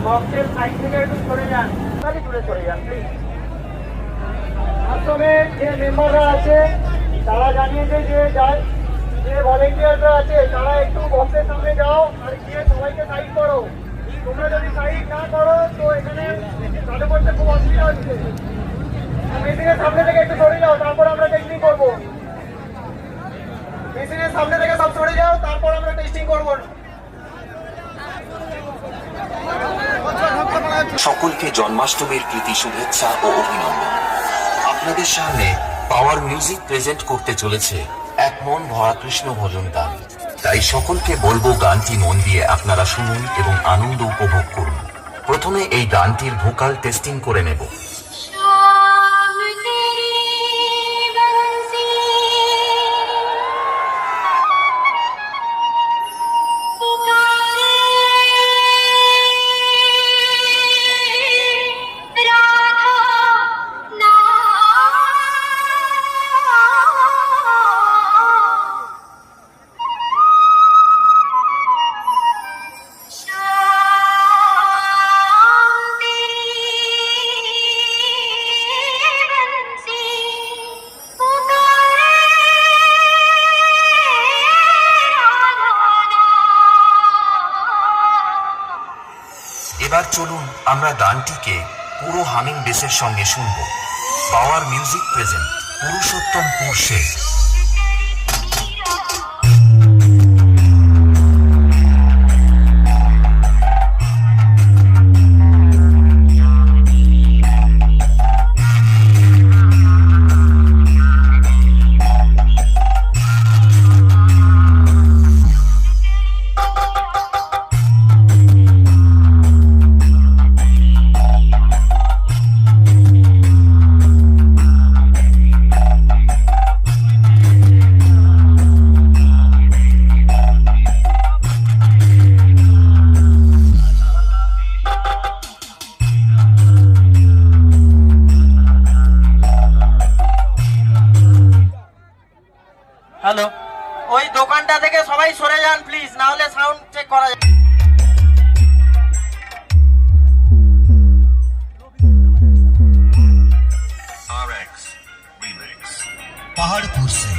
বক্সের সাইড থেকে একটু সরে যান, খালি দূরে সরে যান প্লিজ। আশ্রমে যে মেম্বাররা আছে তারা জানিয়েছে যে ভলেন্টিয়াররা আছে তারা একটু বক্সের সামনে যাও আর গিয়ে সবাইকে সাইড করো। তোমরা যদি সাইড না করো তো এখানে চালু করতে খুব অসুবিধা হচ্ছে। মেশিনের সামনে থেকে একটু সরে যাও, তারপর আমরা টেস্টিং করবো। মেশিনের সামনে থেকে সব সরে যাও, তারপর আমরা টেস্টিং করবো। সকলকে জন্মাষ্টমীর প্রীতি শুভেচ্ছা ও অভিনন্দন। আপনাদের সামনে পাওয়ার মিউজিক প্রেজেন্ট করতে চলেছে এক মন ভরা কৃষ্ণ ভজন গান। তাই সকলকে বলবো গানটি মন দিয়ে আপনারা শুনুন এবং আনন্দ উপভোগ করুন। প্রথমে এই গানটির ভোকাল টেস্টিং করে নেব। এবার চলুন আমরা গানটিকে পুরো হামিং বেসের সঙ্গে শুনব। পাওয়ার মিউজিক প্রেজেন্ট পুরুষোত্তমপুর সে। হ্যালো, ওই দোকানটা থেকে সবাই সরে যান প্লিজ, না হলে সাউন্ড চেক করা যাবে। RX Remix। पहाड़पुर से